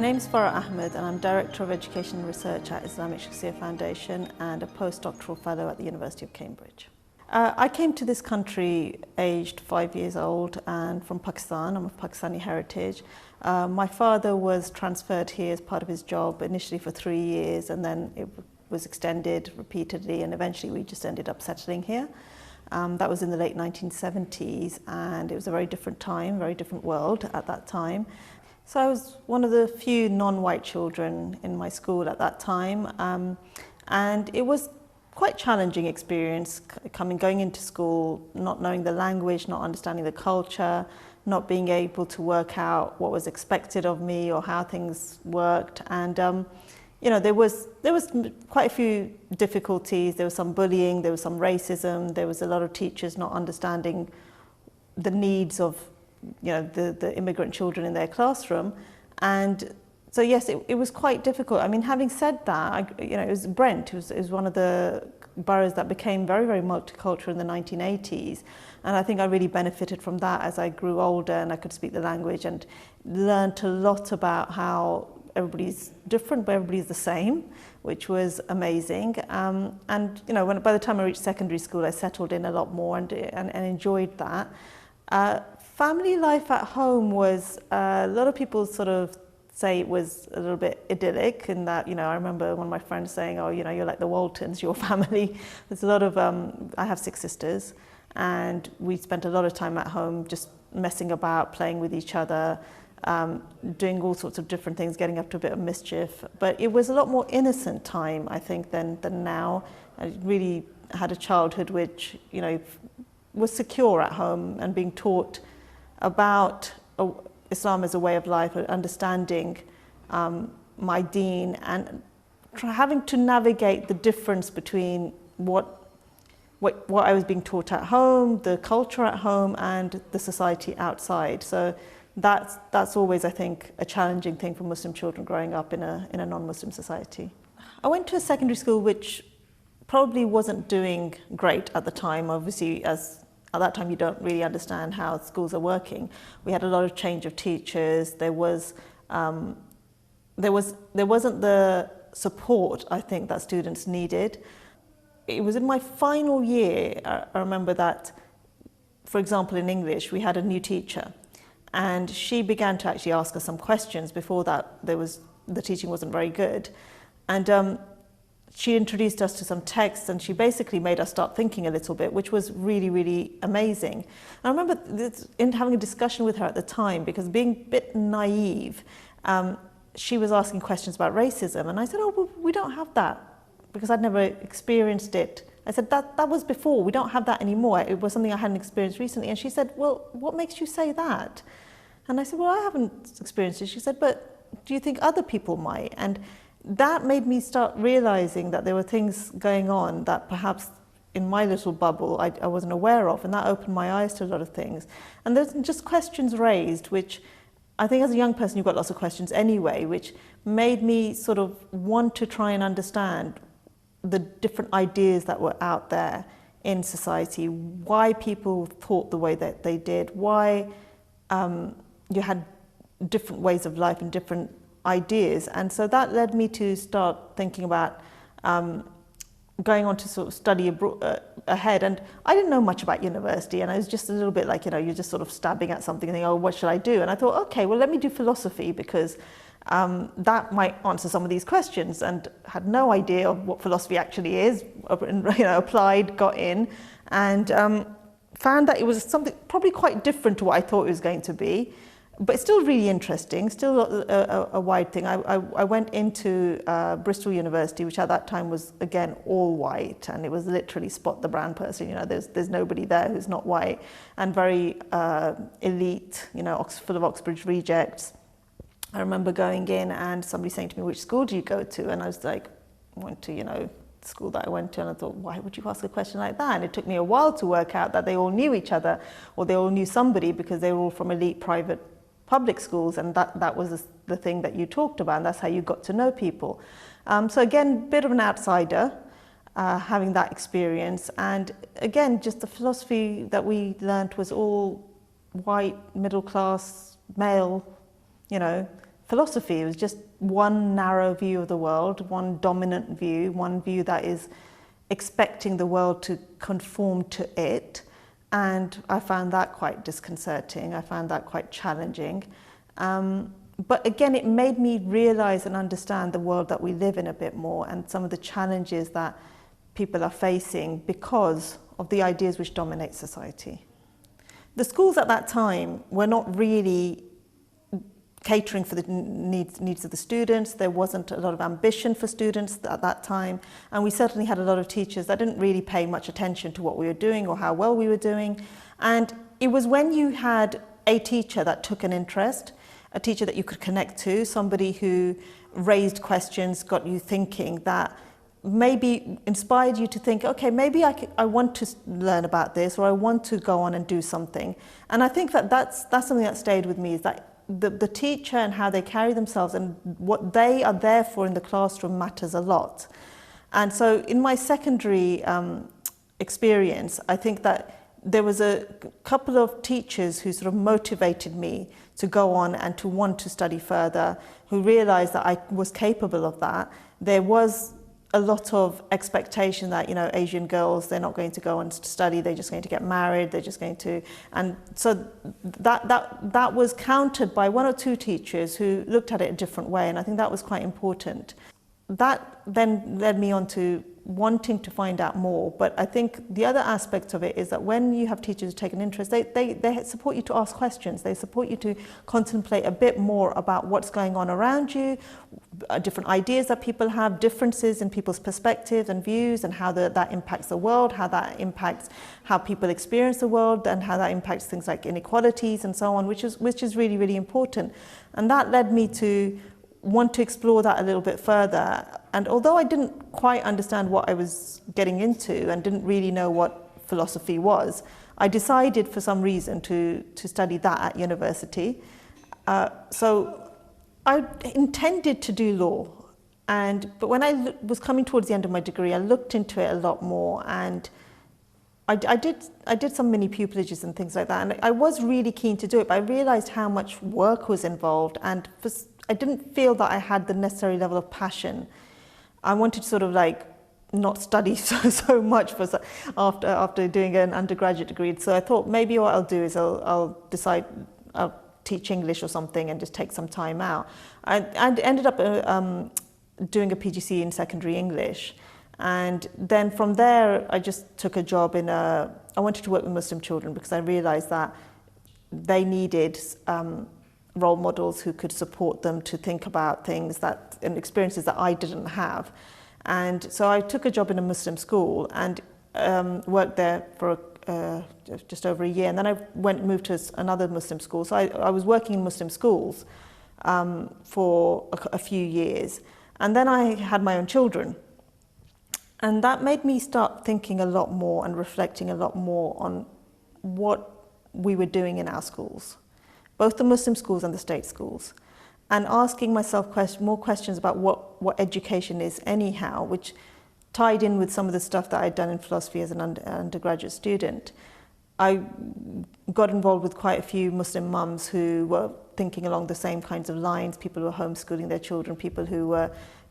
My name is Farah Ahmed and I'm Director of Education and Research at Islamic Shakhsiyya Foundation and a postdoctoral fellow at the University of Cambridge. I came to this country aged 5 years old and from Pakistan. I'm of Pakistani heritage. My father was transferred here as part of his job initially for 3 years, and then it was extended repeatedly, and eventually we just ended up settling here. That was in the late 1970s, and it was a very different time, very different world at that time. So I was one of the few non-white children in my school at that time, and it was quite challenging experience going into school, not knowing the language, not understanding the culture, not being able to work out what was expected of me or how things worked. And you know, there was quite a few difficulties. There was some bullying, there was some racism, there was a lot of teachers not understanding the needs of, you know, the immigrant children in their classroom. And so yes, it was quite difficult. I mean, having said that, you know, it was Brent, it was one of the boroughs that became very, very multicultural in the 1980s. And I think I really benefited from that as I grew older and I could speak the language and learned a lot about how everybody's different, but everybody's the same, which was amazing. And you know, by the time I reached secondary school, I settled in a lot more and enjoyed that. Family life at home was, a lot of people sort of say it was a little bit idyllic, in that, you know, I remember one of my friends saying, oh, you know, you're like the Waltons, your family. There's a lot of, I have 6 sisters, and we spent a lot of time at home just messing about, playing with each other, doing all sorts of different things, getting up to a bit of mischief. But it was a lot more innocent time, I think, than now. I really had a childhood which, you know, was secure at home and being taught about Islam as a way of life, understanding my deen, and having to navigate the difference between what I was being taught at home, the culture at home, and the society outside. So that's always, I think, a challenging thing for Muslim children growing up in a non-Muslim society. I went to a secondary school which probably wasn't doing great at the time. Obviously, at that time, you don't really understand how schools are working. We had a lot of change of teachers. There wasn't the support, I think, that students needed. It was in my final year, I remember that, for example, in English, we had a new teacher, and she began to actually ask us some questions. Before that, the teaching wasn't very good. And she introduced us to some texts, and she basically made us start thinking a little bit, which was really, really amazing. And I remember having a discussion with her at the time, because being a bit naive, she was asking questions about racism, and I said, oh, well, we don't have that, because I'd never experienced it. I said, that was before, we don't have that anymore. It was something I hadn't experienced recently. And she said, well, what makes you say that? And I said, well, I haven't experienced it. She said, but do you think other people might? And that made me start realizing that there were things going on that perhaps in my little bubble I wasn't aware of, and that opened my eyes to a lot of things. And there's just questions raised, which I think as a young person you've got lots of questions anyway, which made me sort of want to try and understand the different ideas that were out there in society, why people thought the way that they did, why you had different ways of life and different ideas. And so that led me to start thinking about going on to sort of study ahead. And I didn't know much about university, and I was just a little bit like, you know, you're just sort of stabbing at something and thinking, oh, what should I do? And I thought, okay, well, let me do philosophy, because that might answer some of these questions, and had no idea of what philosophy actually is. You know, applied, got in, and found that it was something probably quite different to what I thought it was going to be. But it's still really interesting, still a wide thing. I went into Bristol University, which at that time was, again, all white, and it was literally spot the brown person. You know, there's nobody there who's not white, and very elite, you know, full of Oxbridge rejects. I remember going in and somebody saying to me, which school do you go to? And I was like, I went to, you know, the school that I went to, and I thought, why would you ask a question like that? And it took me a while to work out that they all knew each other, or they all knew somebody, because they were all from elite private public schools, and that was the thing that you talked about, and that's how you got to know people. So again, bit of an outsider, having that experience, and again, just the philosophy that we learnt was all white, middle class, male, you know, philosophy. It was just one narrow view of the world, one dominant view, one view that is expecting the world to conform to it. And I found that quite disconcerting. I found that quite challenging. But again, it made me realize and understand the world that we live in a bit more and some of the challenges that people are facing because of the ideas which dominate society. The schools at that time were not really catering for the needs of the students. There wasn't a lot of ambition for students at that time. And we certainly had a lot of teachers that didn't really pay much attention to what we were doing or how well we were doing. And it was when you had a teacher that took an interest, a teacher that you could connect to, somebody who raised questions, got you thinking, that maybe inspired you to think, okay, maybe I want to learn about this, or I want to go on and do something. And I think that's something that stayed with me, is that the teacher and how they carry themselves and what they are there for in the classroom matters a lot. And so in my secondary experience, I think that there was a couple of teachers who sort of motivated me to go on and to want to study further, who realized that I was capable of that. There was a lot of expectation that, you know, Asian girls, they're not going to go and study, they're just going to get married, they're just going to, and so that was countered by one or two teachers who looked at it a different way, and I think that was quite important. That then led me on to wanting to find out more, but I think the other aspect of it is that when you have teachers who take an interest, they support you to ask questions, they support you to contemplate a bit more about what's going on around you, different ideas that people have, differences in people's perspectives and views, and how that impacts the world, how that impacts how people experience the world, and how that impacts things like inequalities and so on, which is really, really important. And that led me to want to explore that a little bit further. And although I didn't quite understand what I was getting into and didn't really know what philosophy was, I decided for some reason to study that at university. So I intended to do law, but when I was coming towards the end of my degree, I looked into it a lot more, and I did some mini pupilages and things like that, and I was really keen to do it, but I realized how much work was involved, and I didn't feel that I had the necessary level of passion. I wanted to sort of like not study so much after doing an undergraduate degree. So I thought maybe what I'll do is I'll decide I'll teach English or something and just take some time out. I ended up doing a PGCE in secondary English. And then from there, I just took a job I wanted to work with Muslim children because I realized that they needed role models who could support them to think about things and experiences that I didn't have. And so I took a job in a Muslim school and worked there for just over a year. And then I moved to another Muslim school. So I was working in Muslim schools for a few years. And then I had my own children. And that made me start thinking a lot more and reflecting a lot more on what we were doing in our schools, both the Muslim schools and the state schools, and asking myself more questions about what education is anyhow, which tied in with some of the stuff that I'd done in philosophy as an undergraduate student. I got involved with quite a few Muslim mums who were thinking along the same kinds of lines, people who were homeschooling their children, people who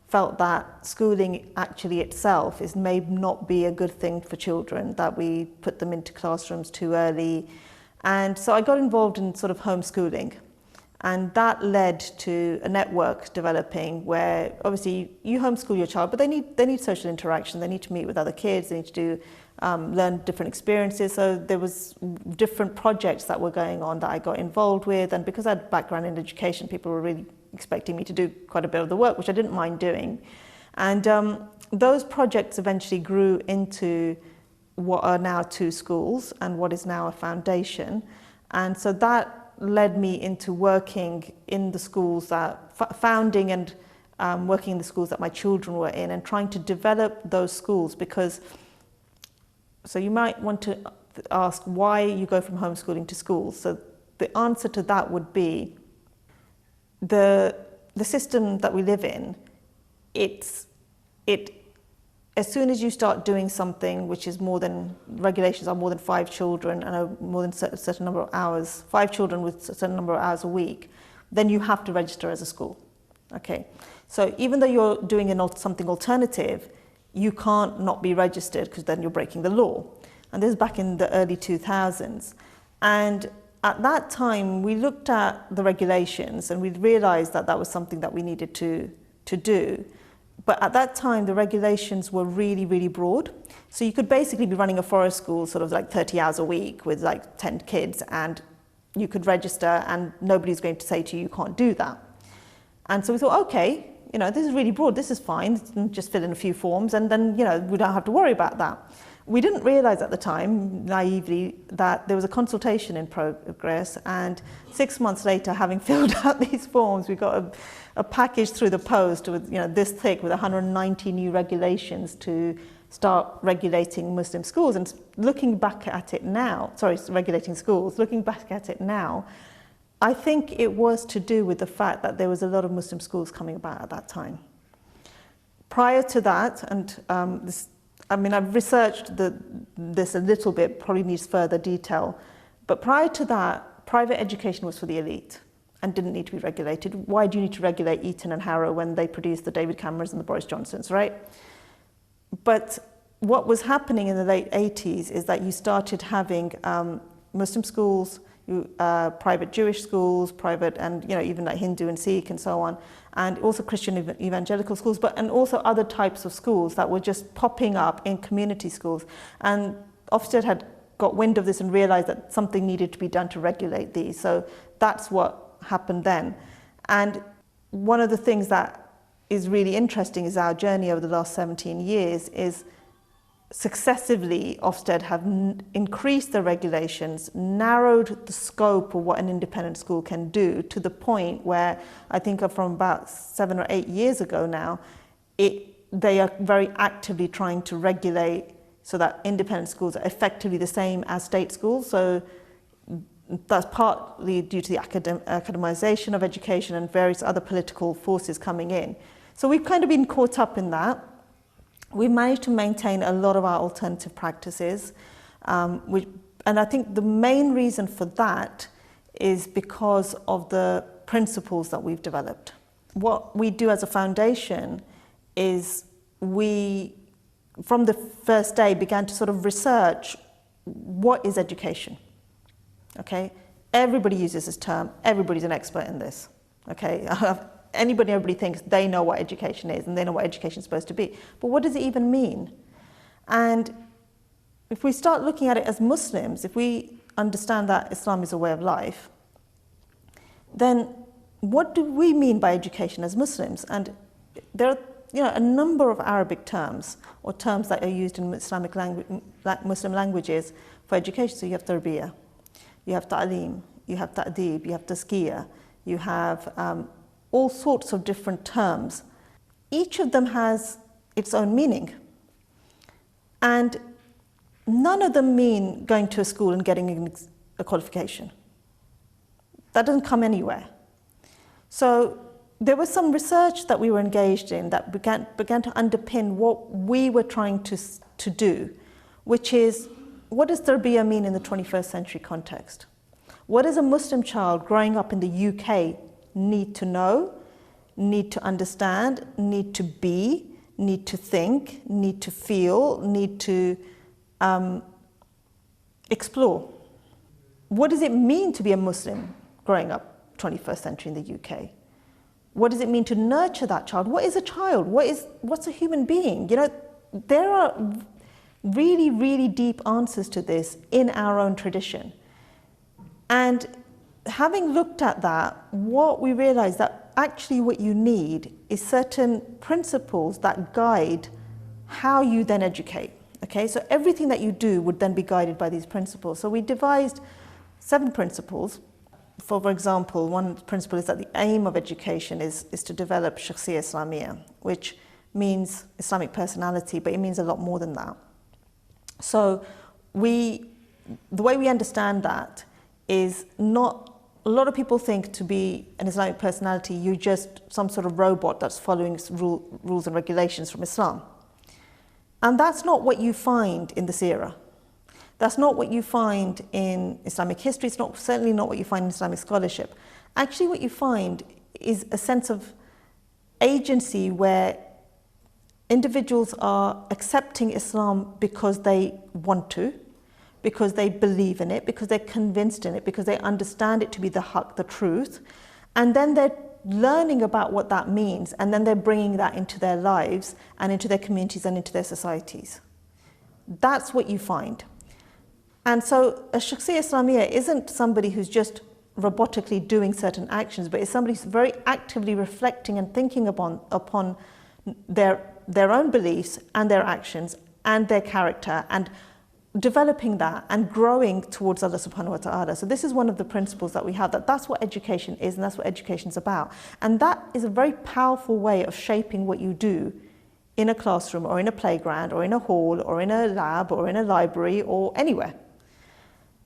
felt that schooling actually itself may not be a good thing for children, that we put them into classrooms too early. And so I got involved in sort of homeschooling, and that led to a network developing where obviously you homeschool your child, but they need social interaction, they need to meet with other kids, they need to learn different experiences. So there was different projects that were going on that I got involved with, and because I had a background in education, people were really expecting me to do quite a bit of the work, which I didn't mind doing. And those projects eventually grew into what are now 2 schools and what is now a foundation. And so that led me into working in the schools founding and working in the schools that my children were in, and trying to develop those schools. Because, so you might want to ask why you go from homeschooling to schools. So the answer to that would be the system that we live in. As soon as you start doing something which is regulations are more than 5 children and more than a certain number of hours, 5 children with a certain number of hours a week, then you have to register as a school. Okay, so even though you're doing something alternative, you can't not be registered because then you're breaking the law. And this is back in the early 2000s. And at that time, we looked at the regulations and we realized that that was something that we needed to do. But at that time, the regulations were really, really broad. So you could basically be running a forest school sort of like 30 hours a week with like 10 kids, and you could register and nobody's going to say to you, you can't do that. And so we thought, okay, this is really broad, this is fine, just fill in a few forms and then, we don't have to worry about that. We didn't realize at the time, naively, that there was a consultation in progress, and 6 months later, having filled out these forms, we got a package through the post with, this thick with 190 new regulations to start regulating Muslim schools. And looking back at it now, regulating schools, looking back at it now, I think it was to do with the fact that there was a lot of Muslim schools coming about at that time. Prior to that, and I've researched this a little bit, probably needs further detail, but prior to that, private education was for the elite and didn't need to be regulated. Why do you need to regulate Eton and Harrow when they produced the David Camerons and the Boris Johnsons, right? But what was happening in the late 80s is that you started having Muslim schools, private Jewish schools, private and even like Hindu and Sikh and so on, and also Christian evangelical schools, and also other types of schools that were just popping up in community schools. And Ofsted had got wind of this and realized that something needed to be done to regulate these. So that's what happened then. And one of the things that is really interesting is our journey over the last 17 years is successively Ofsted have increased the regulations, narrowed the scope of what an independent school can do to the point where I think from about 7 or 8 years ago now, they are very actively trying to regulate so that independent schools are effectively the same as state schools. So that's partly due to the academization of education and various other political forces coming in. So we've kind of been caught up in that. We've managed to maintain a lot of our alternative practices, and I think the main reason for that is because of the principles that we've developed. What we do as a foundation is we, from the first day, began to sort of research what is education, okay? Everybody uses this term, everybody's an expert in this, okay? Everybody thinks they know what education is and they know what education is supposed to be. But what does it even mean? And if we start looking at it as Muslims, if we understand that Islam is a way of life, then what do we mean by education as Muslims? And there are a number of Arabic terms or terms that are used in Islamic Muslim languages for education. So you have tarbiyah, you have ta'aleem, you have ta'deeb, you have tazkiyah, you have all sorts of different terms. Each of them has its own meaning. And none of them mean going to a school and getting a qualification. That doesn't come anywhere. So there was some research that we were engaged in that began to underpin what we were trying to do, which is, what does tarbiyah mean in the 21st century context? What does a Muslim child growing up in the UK need to know, need to understand, need to be, need to think, need to feel, need to explore? What does it mean to be a Muslim growing up 21st century in the UK? What does it mean to nurture that child? What is a child? What's a human being? There are really, really deep answers to this in our own tradition. And having looked at that, what we realized that actually what you need is certain principles that guide how you then educate. Okay, so everything that you do would then be guided by these principles. So we devised 7 principles. For example, one principle is that the aim of education is to develop shakhsiyya Islamiyya, which means Islamic personality, but it means a lot more than that. So the way we understand that is not, a lot of people think to be an Islamic personality, you're just some sort of robot that's following rules and regulations from Islam. And that's not what you find in this era. That's not what you find in Islamic history. It's certainly not what you find in Islamic scholarship. Actually, what you find is a sense of agency where individuals are accepting Islam because they want to, because they believe in it, because they're convinced in it, because they understand it to be the haqq, the truth, and then they're learning about what that means, and then they're bringing that into their lives and into their communities and into their societies. That's what you find. And so a Shakhsiyya Islamiyya isn't somebody who's just robotically doing certain actions, but it's somebody who's very actively reflecting and thinking upon their own beliefs and their actions and their character, and developing that and growing towards Allah subhanahu wa ta'ala. So this is one of the principles that we have, that's what education is, and that's what education's about. And that is a very powerful way of shaping what you do in a classroom or in a playground or in a hall or in a lab or in a library or anywhere.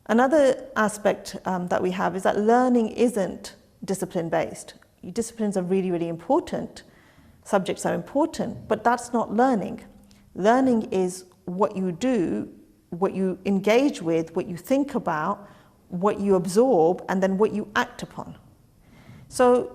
Another aspect that we have is that learning isn't discipline-based. Disciplines are really, really important. Subjects are important, but that's not learning. Learning is what you do, what you engage with, what you think about, what you absorb, and then what you act upon. So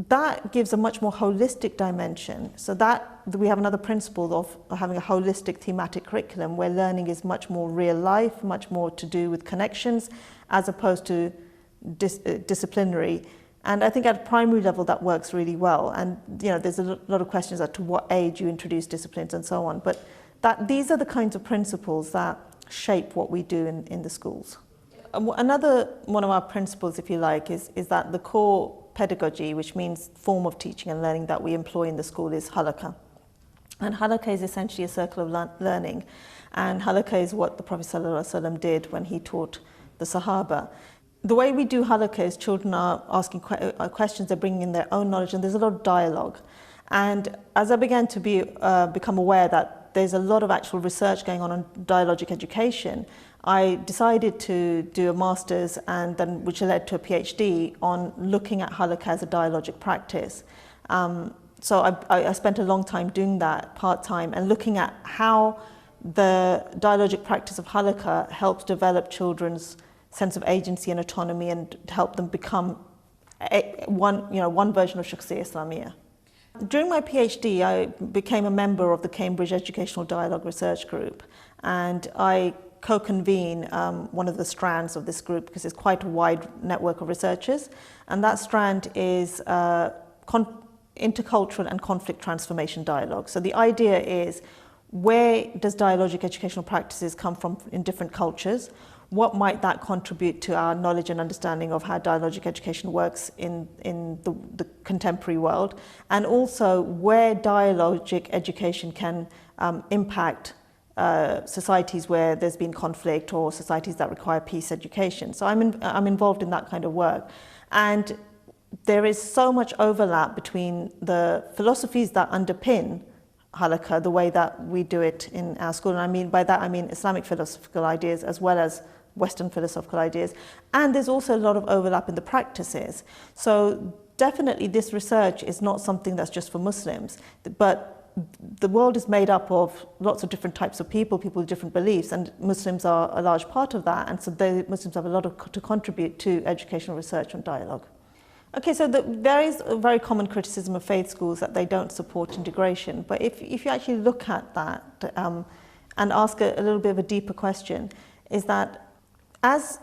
that gives a much more holistic dimension. So that we have another principle of having a holistic thematic curriculum where learning is much more real life, much more to do with connections as opposed to disciplinary. And I think at a primary level that works really well. And there's a lot of questions as to what age you introduce disciplines and so on. But these are the kinds of principles that shape what we do in the schools. Another one of our principles, if you like, is that the core pedagogy, which means form of teaching and learning that we employ in the school, is halakha. And halakha is essentially a circle of learning. And halakha is what the Prophet ﷺ did when he taught the Sahaba. The way we do halakha is children are asking questions, they're bringing in their own knowledge, and there's a lot of dialogue. And as I began to become aware that there's a lot of actual research going on dialogic education, I decided to do a master's, and then which led to a PhD on looking at halakha as a dialogic practice. So I spent a long time doing that part-time and looking at how the dialogic practice of halakha helps develop children's sense of agency and autonomy and help them become one version of Shakhsiyya Islamiyya. During my PhD, I became a member of the Cambridge Educational Dialogue Research Group, and I co-convene one of the strands of this group because it's quite a wide network of researchers, and that strand is intercultural and conflict transformation dialogue. So the idea is, where does dialogic educational practices come from in different cultures? What might that contribute to our knowledge and understanding of how dialogic education works in the contemporary world? And also where dialogic education can impact societies where there's been conflict or societies that require peace education. So I'm involved in that kind of work. And there is so much overlap between the philosophies that underpin halakha, the way that we do it in our school. And by that I mean Islamic philosophical ideas as well as Western philosophical ideas. And there's also a lot of overlap in the practices. So definitely this research is not something that's just for Muslims, but the world is made up of lots of different types of people with different beliefs, and Muslims are a large part of that. And so Muslims have a lot to contribute to educational research on dialogue. Okay, so there is a very common criticism of faith schools that they don't support integration. But if you actually look at that and ask a little bit of a deeper question, is that as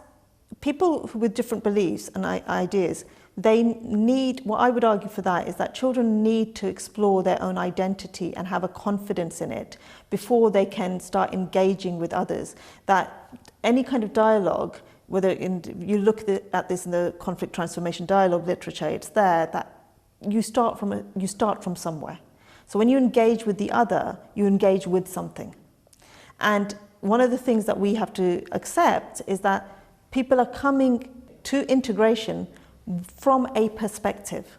people with different beliefs and ideas, they need, what I would argue for that is that children need to explore their own identity and have a confidence in it before they can start engaging with others. That any kind of dialogue, whether you look at this in the conflict transformation dialogue literature, it's there that you start from somewhere. So when you engage with the other, you engage with something. And one of the things that we have to accept is that people are coming to integration from a perspective.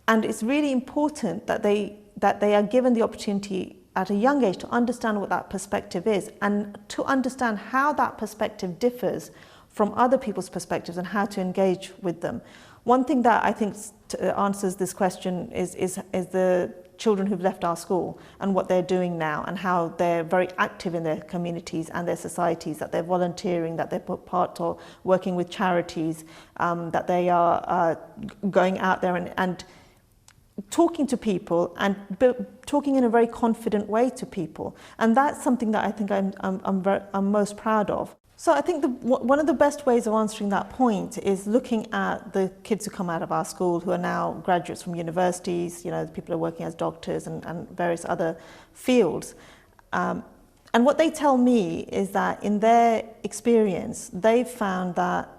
And it's really important that they are given the opportunity at a young age to understand what that perspective is and to understand how that perspective differs from other people's perspectives and how to engage with them. One thing that I think answers this question is the children who've left our school and what they're doing now, and how they're very active in their communities and their societies, that they're volunteering, that they're part of working with charities, that they are going out there and talking to people and talking in a very confident way to people. And that's something that I think I'm most proud of. So I think one of the best ways of answering that point is looking at the kids who come out of our school who are now graduates from universities, the people who are working as doctors and various other fields. And what they tell me is that in their experience, they've found that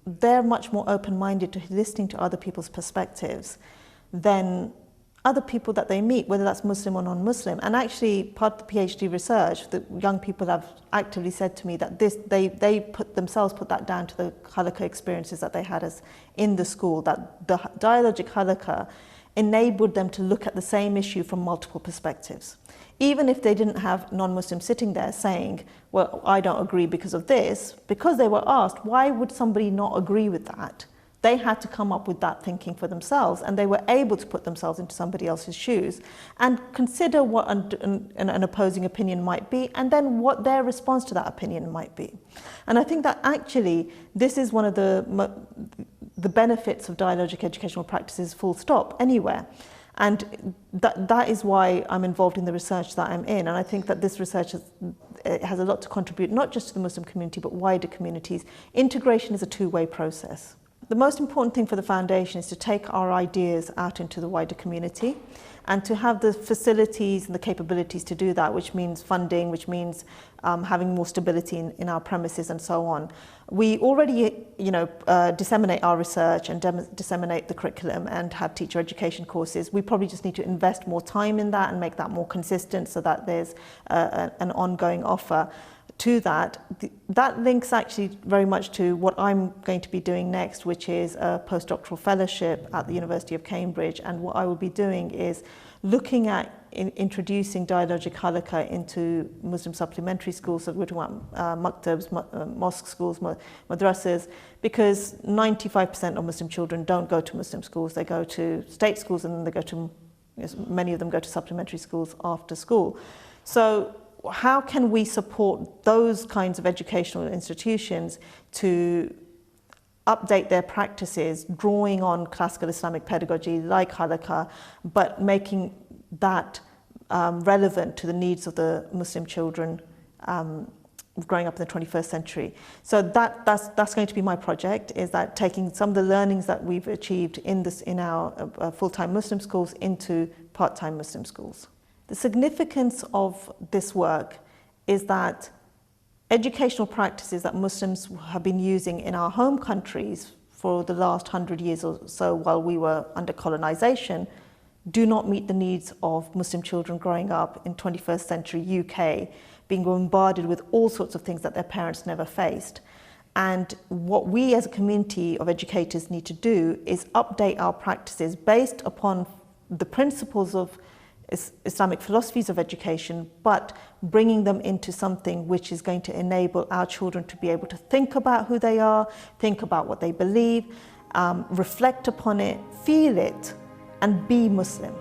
they're much more open-minded to listening to other people's perspectives than other people that they meet, whether that's Muslim or non-Muslim. And actually, part of the PhD research, the young people have actively said to me that they put that down to the halakha experiences that they had in the school, that the dialogic halakha enabled them to look at the same issue from multiple perspectives. Even if they didn't have non-Muslims sitting there saying, well, I don't agree because of this, because they were asked, why would somebody not agree with that? They had to come up with that thinking for themselves, and they were able to put themselves into somebody else's shoes and consider what an opposing opinion might be, and then what their response to that opinion might be. And I think that actually this is one of the benefits of dialogic educational practices, full stop, anywhere. And that is why I'm involved in the research that I'm in. And I think that this research has a lot to contribute, not just to the Muslim community, but wider communities. Integration is a two-way process. The most important thing for the foundation is to take our ideas out into the wider community and to have the facilities and the capabilities to do that, which means funding, which means having more stability in our premises and so on. We already disseminate our research and disseminate the curriculum and have teacher education courses. We probably just need to invest more time in that and make that more consistent so that there's an ongoing offer to that. That links actually very much to what I'm going to be doing next, which is a postdoctoral fellowship at the University of Cambridge. And what I will be doing is looking at introducing dialogic halakha into Muslim supplementary schools. So we're talking about maktabs, mosque schools, madrasas, because 95% of Muslim children don't go to Muslim schools. They go to state schools, and then they go to, many of them go to supplementary schools after school. So how can we support those kinds of educational institutions to update their practices, drawing on classical Islamic pedagogy like halakha, but making that relevant to the needs of the Muslim children growing up in the 21st century. So that's going to be my project, is that taking some of the learnings that we've achieved in our full-time Muslim schools into part-time Muslim schools. The significance of this work is that educational practices that Muslims have been using in our home countries for the last 100 years or so while we were under colonization do not meet the needs of Muslim children growing up in 21st century UK, being bombarded with all sorts of things that their parents never faced. And what we as a community of educators need to do is update our practices based upon the principles of Islamic philosophies of education, but bringing them into something which is going to enable our children to be able to think about who they are, think about what they believe, reflect upon it, feel it, and be Muslim.